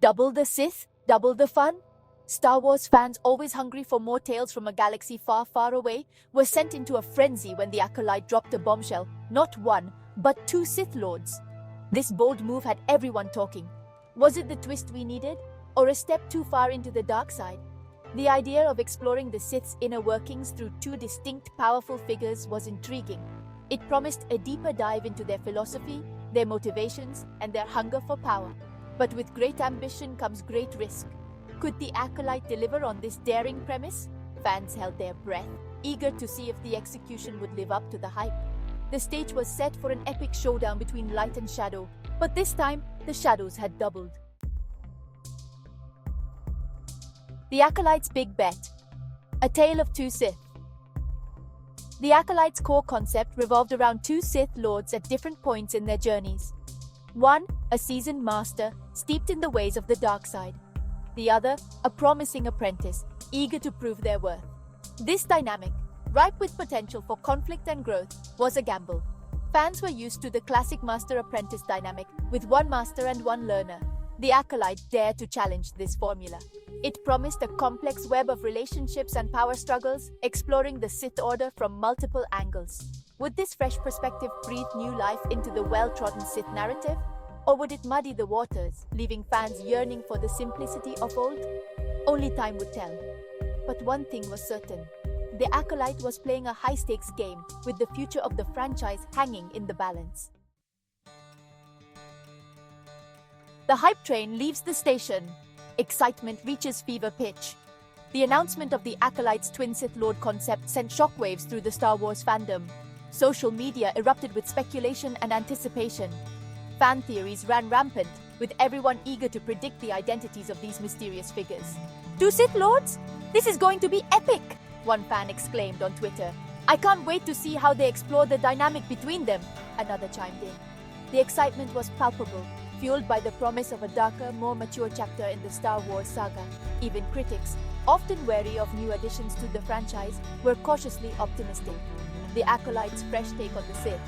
Double the Sith, double the fun? Star Wars fans, always hungry for more tales from a galaxy far, far away, were sent into a frenzy when the Acolyte dropped a bombshell. Not one, but two Sith Lords. This bold move had everyone talking. Was it the twist we needed? Or a step too far into the dark side? The idea of exploring the Sith's inner workings through two distinct, powerful figures was intriguing. It promised a deeper dive into their philosophy, their motivations, and their hunger for power. But with great ambition comes great risk. Could the Acolyte deliver on this daring premise? Fans held their breath, eager to see if the execution would live up to the hype. The stage was set for an epic showdown between light and shadow, but this time, the shadows had doubled. The Acolyte's Big Bet. A Tale of Two Sith. The Acolyte's core concept revolved around two Sith Lords at different points in their journeys. One, a seasoned master, steeped in the ways of the dark side. The other, a promising apprentice, eager to prove their worth. This dynamic, ripe with potential for conflict and growth, was a gamble. Fans were used to the classic master-apprentice dynamic, with one master and one learner. The Acolyte dared to challenge this formula. It promised a complex web of relationships and power struggles, exploring the Sith Order from multiple angles. Would this fresh perspective breathe new life into the well-trodden Sith narrative? Or would it muddy the waters, leaving fans yearning for the simplicity of old? Only time would tell. But one thing was certain. The Acolyte was playing a high-stakes game, with the future of the franchise hanging in the balance. The hype train leaves the station. Excitement reaches fever pitch. The announcement of the Acolyte's twin Sith Lord concept sent shockwaves through the Star Wars fandom. Social media erupted with speculation and anticipation. Fan theories ran rampant, with everyone eager to predict the identities of these mysterious figures. Two Sith Lords? This is going to be epic! One fan exclaimed on Twitter. I can't wait to see how they explore the dynamic between them, another chimed in. The excitement was palpable, fueled by the promise of a darker, more mature chapter in the Star Wars saga. Even critics, often wary of new additions to the franchise, were cautiously optimistic. The Acolyte's fresh take on the Sith,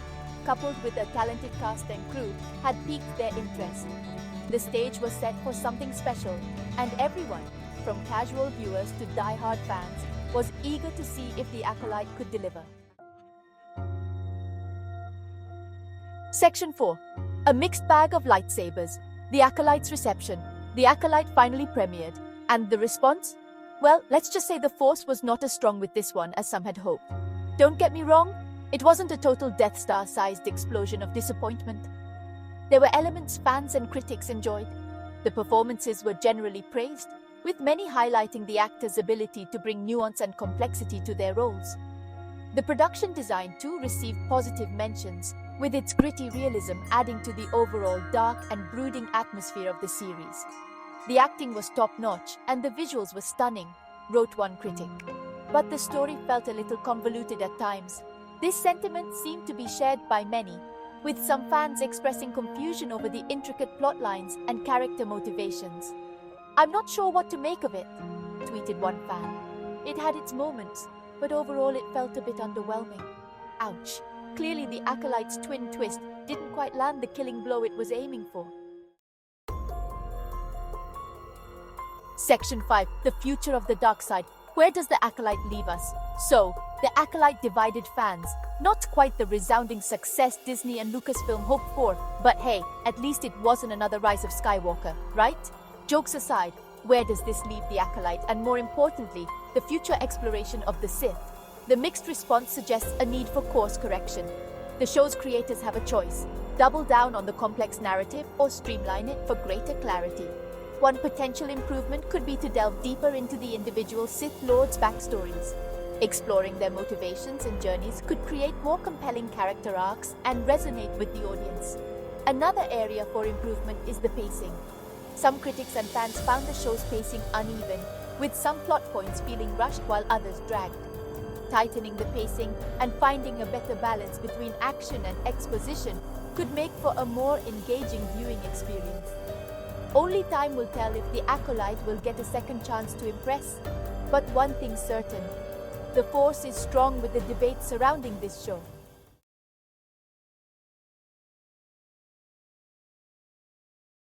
coupled with a talented cast and crew, had piqued their interest. The stage was set for something special, and everyone, from casual viewers to die-hard fans, was eager to see if the Acolyte could deliver. Section 4. A mixed bag of lightsabers. The Acolyte's reception. The Acolyte finally premiered. And the response? Well, let's just say the Force was not as strong with this one as some had hoped. Don't get me wrong, it wasn't a total Death Star-sized explosion of disappointment. There were elements fans and critics enjoyed. The performances were generally praised, with many highlighting the actors' ability to bring nuance and complexity to their roles. The production design too received positive mentions, with its gritty realism adding to the overall dark and brooding atmosphere of the series. The acting was top-notch, and the visuals were stunning, wrote one critic. But the story felt a little convoluted at times. This sentiment seemed to be shared by many, with some fans expressing confusion over the intricate plot lines and character motivations. I'm not sure what to make of it, tweeted one fan. It had its moments, but overall it felt a bit underwhelming. Ouch. Clearly the Acolyte's twin twist didn't quite land the killing blow it was aiming for. Section 5. The future of the dark side. Where does the Acolyte leave us? So, the Acolyte divided fans. Not quite the resounding success Disney and Lucasfilm hoped for, but hey, at least it wasn't another Rise of Skywalker, right? Jokes aside, where does this leave the Acolyte, and more importantly, the future exploration of the Sith? The mixed response suggests a need for course correction. The show's creators have a choice: double down on the complex narrative or streamline it for greater clarity. One potential improvement could be to delve deeper into the individual Sith Lords' backstories. Exploring their motivations and journeys could create more compelling character arcs and resonate with the audience. Another area for improvement is the pacing. Some critics and fans found the show's pacing uneven, with some plot points feeling rushed while others dragged. Tightening the pacing and finding a better balance between action and exposition could make for a more engaging viewing experience. Only time will tell if the Acolyte will get a second chance to impress. But one thing's certain: the Force is strong with the debate surrounding this show.